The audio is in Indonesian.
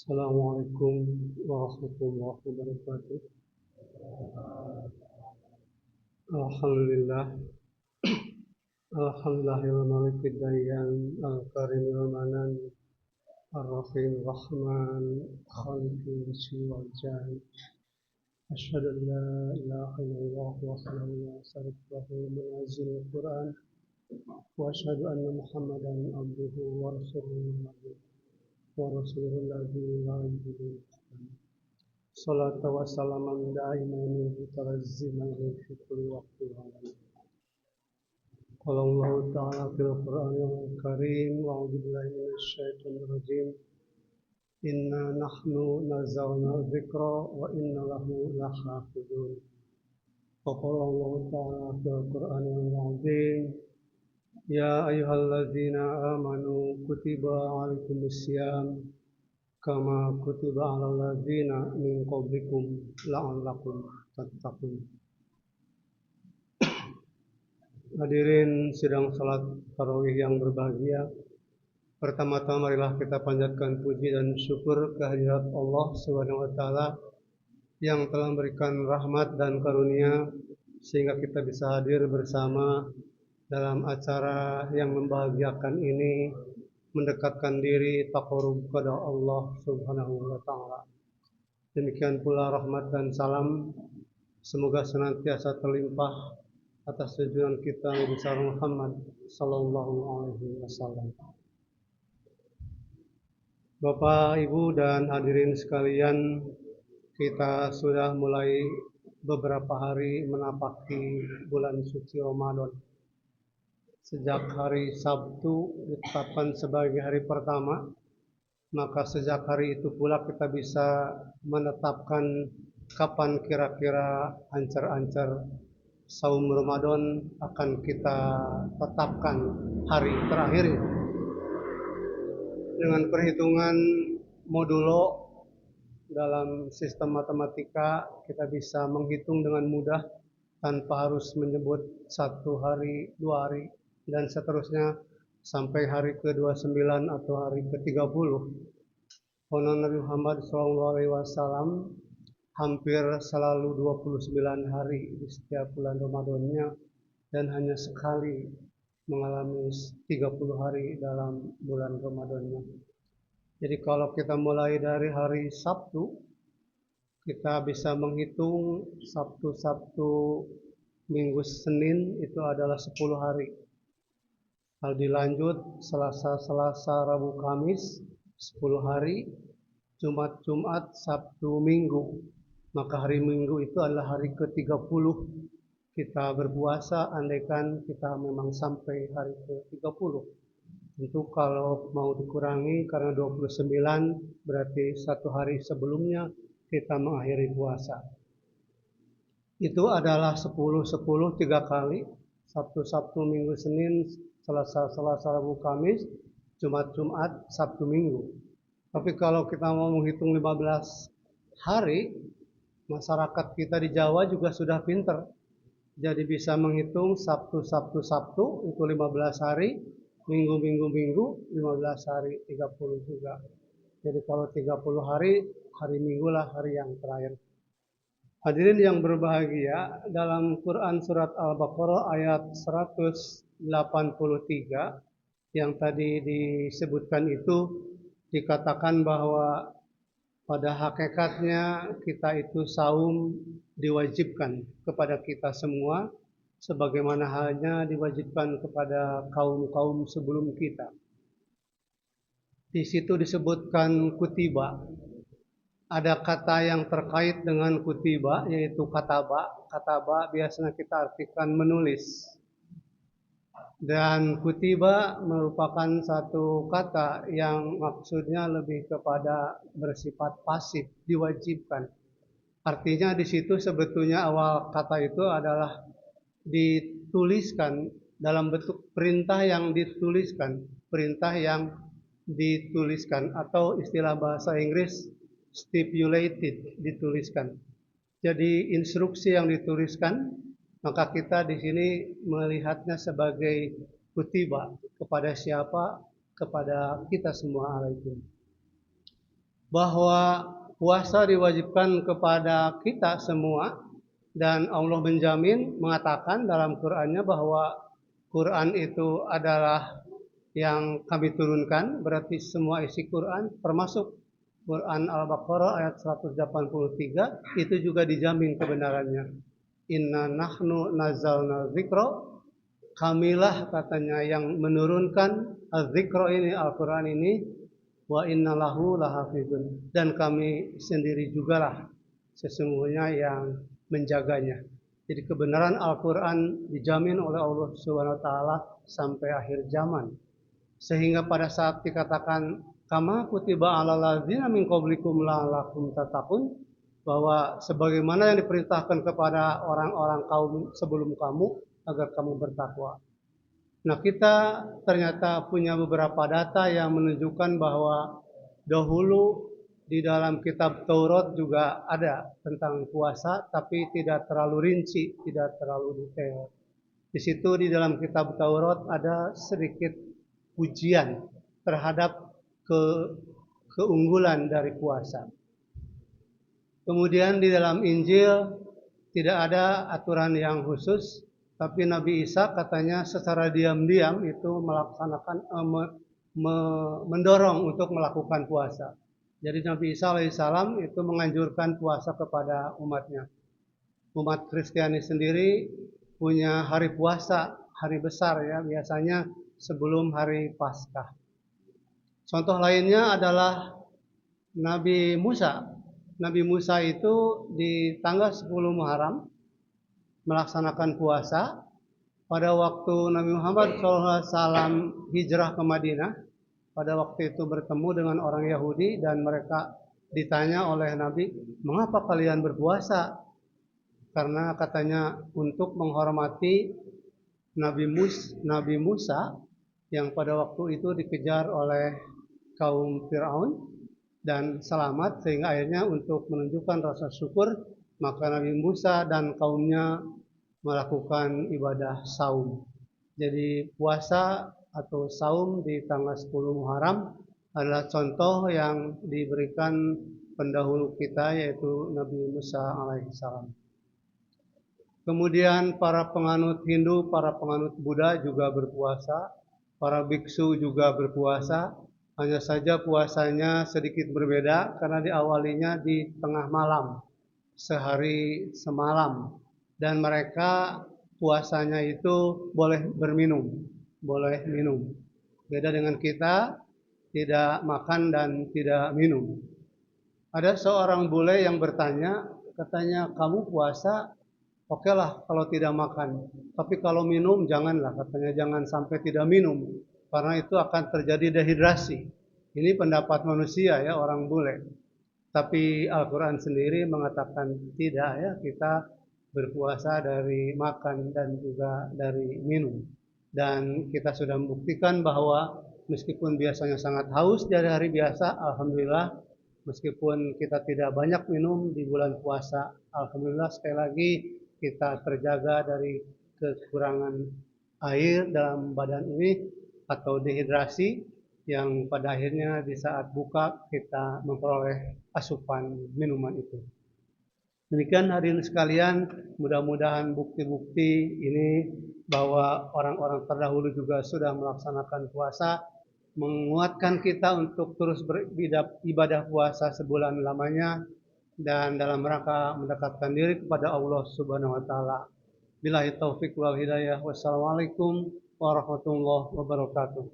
Assalamualaikum warahmatullahi wabarakatuh. Alhamdulillah, alhamdulillahil malikid dayyan al-karimil manan ar-rahim rahman khaliqil ismi wal jan. Asyhadu an la ilaha illallah wahdahu la syarika lahu munazzilul Qur'an wa asyhadu anna Muhammadan abduhu wa rasuluhu alladzi la ilaha salatu wa salaman da'iman mutarazziman fi kulli waqtin wa awqatin. Qala Allah ta'ala fil Qur'anil Karim wa a'udzu billahi minasy syaithanir rajim. Inna nahnu nazzalna dzikra wa inna lahu lahafizun. Wa qala Allah ta'ala fil Qur'anil azim. Ya ayyuhalladzina amanu kutiba 'alaikumusiyam kama kutiba 'alal ladzina min qablikum la'allakum tattaqun. Hadirin sidang salat tarawih yang berbahagia. Pertama-tama marilah kita panjatkan puji dan syukur kehadirat Allah Subhanahu wa taala yang telah memberikan rahmat dan karunia sehingga kita bisa hadir bersama dalam acara yang membahagiakan ini, mendekatkan diri taqarrub kepada Allah Subhanahu wa taala. Demikian pula rahmat dan salam semoga senantiasa terlimpah atas junjungan kita Nabi besar Muhammad sallallahu alaihi wasallam. Bapak, Ibu dan hadirin sekalian, kita sudah mulai beberapa hari menapaki bulan suci Ramadan. Sejak hari Sabtu ditetapkan sebagai hari pertama, maka sejak hari itu pula kita bisa menetapkan kapan kira-kira ancar-ancar saum Ramadan akan kita tetapkan hari terakhir. Dengan perhitungan modulo dalam sistem matematika, kita bisa menghitung dengan mudah tanpa harus menyebut satu hari, 2 hari, dan seterusnya sampai hari ke-29 atau hari ke-30. Karena Nabi Muhammad SAW hampir selalu 29 hari di setiap bulan Ramadannya dan hanya sekali mengalami 30 hari dalam bulan Ramadannya. Jadi kalau kita mulai dari hari Sabtu, kita bisa menghitung Sabtu, Minggu, Senin itu adalah 10 hari. Lalu dilanjut Selasa, Rabu, Kamis 10 hari, Jumat, Sabtu, Minggu. Maka hari Minggu itu adalah hari ke-30 kita berpuasa, andaikan kita memang sampai hari ke-30. Tentu kalau mau dikurangi karena 29 berarti satu hari sebelumnya kita mengakhiri puasa. Itu adalah 10 3 kali. Sabtu, Minggu, Senin, Selasa, Rabu, Kamis, Jumat, Sabtu, Minggu. Tapi kalau kita mau menghitung 15 hari, masyarakat kita di Jawa juga sudah pinter. Jadi bisa menghitung Sabtu itu 15 hari, Minggu 15 hari, 30 juga. Jadi kalau 30 hari, hari Minggu lah hari yang terakhir. Hadirin yang berbahagia, dalam Quran surat Al-Baqarah ayat 183 yang tadi disebutkan itu dikatakan bahwa pada hakikatnya kita itu saum diwajibkan kepada kita semua sebagaimana halnya diwajibkan kepada kaum-kaum sebelum kita. Di situ disebutkan kutiba. Ada kata yang terkait dengan kutiba yaitu kataba. Kataba biasanya kita artikan menulis. Dan kutiba merupakan satu kata yang maksudnya lebih kepada bersifat pasif, diwajibkan. Artinya di situ sebetulnya awal kata itu adalah dituliskan dalam bentuk perintah yang dituliskan atau istilah bahasa Inggris stipulated, dituliskan. Jadi instruksi yang dituliskan, maka kita di sini melihatnya sebagai kutiba kepada siapa? Kepada kita semua alaikum. bahwa puasa diwajibkan kepada kita semua dan Allah menjamin mengatakan dalam Qur'annya bahwa Quran itu adalah yang kami turunkan, berarti semua isi Quran termasuk Quran Al-Baqarah ayat 183 itu juga dijamin kebenarannya. Inna nahnu nazzalna dzikra, kamilah katanya yang menurunkan az-dzikra ini, Al-Quran ini, wa inna lahu lahafizun, dan kami sendiri jugalah sesungguhnya yang menjaganya. Jadi kebenaran Al-Quran dijamin oleh Allah Subhanahu wa taala sampai akhir zaman. Sehingga pada saat dikatakan kama kutiba alal ladzina min qablikum la'allakum tattaqun, bahwa sebagaimana yang diperintahkan kepada orang-orang kaum sebelum kamu agar kamu bertakwa. Nah, kita ternyata punya beberapa data yang menunjukkan bahwa dahulu di dalam kitab Taurat juga ada tentang puasa, tapi tidak terlalu rinci, tidak terlalu detail. Di situ di dalam kitab Taurat ada sedikit pujian terhadap keunggulan dari puasa. Kemudian di dalam Injil tidak ada aturan yang khusus, tapi Nabi Isa katanya secara diam-diam itu mendorong untuk melakukan puasa. Jadi Nabi Isa alaihissalam itu menganjurkan puasa kepada umatnya. Umat Kristiani sendiri punya hari puasa, hari besar ya, biasanya sebelum hari Paskah. Contoh lainnya adalah Nabi Musa. Nabi Musa itu di tanggal 10 Muharram melaksanakan puasa. Pada waktu Nabi Muhammad SAW hijrah ke Madinah, pada waktu itu bertemu dengan orang Yahudi dan mereka ditanya oleh Nabi, mengapa kalian berpuasa? Karena katanya untuk menghormati Nabi Musa yang pada waktu itu dikejar oleh kaum Fir'aun dan selamat, sehingga akhirnya untuk menunjukkan rasa syukur maka Nabi Musa dan kaumnya melakukan ibadah saum. Jadi puasa atau saum di tanggal 10 Muharram adalah contoh yang diberikan pendahulu kita yaitu Nabi Musa alaihissalam. Kemudian para penganut Hindu, para penganut Buddha juga berpuasa, para biksu juga berpuasa. Hanya saja puasanya sedikit berbeda karena diawalinya di tengah malam, sehari semalam. Dan mereka puasanya itu boleh berminum, boleh minum. Beda dengan kita, tidak makan dan tidak minum. Ada seorang bule yang bertanya, katanya kamu puasa, oke lah kalau tidak makan. Tapi kalau minum janganlah, katanya jangan sampai tidak minum. Karena itu akan terjadi dehidrasi. Ini pendapat manusia ya, orang bule. Tapi Al-Quran sendiri mengatakan tidak ya, kita berpuasa dari makan dan juga dari minum. Dan kita sudah membuktikan bahwa meskipun biasanya sangat haus dari hari biasa, alhamdulillah, meskipun kita tidak banyak minum di bulan puasa, alhamdulillah sekali lagi kita terjaga dari kekurangan air dalam badan ini atau dehidrasi yang pada akhirnya di saat buka kita memperoleh asupan minuman itu. Demikian hadirin sekalian, mudah-mudahan bukti-bukti ini bahwa orang-orang terdahulu juga sudah melaksanakan puasa, menguatkan kita untuk terus beribadah puasa sebulan lamanya dan dalam rangka mendekatkan diri kepada Allah Subhanahu wa taala. Billahi taufik wal hidayah. Wassalamualaikum warahmatullahi wabarakatuh.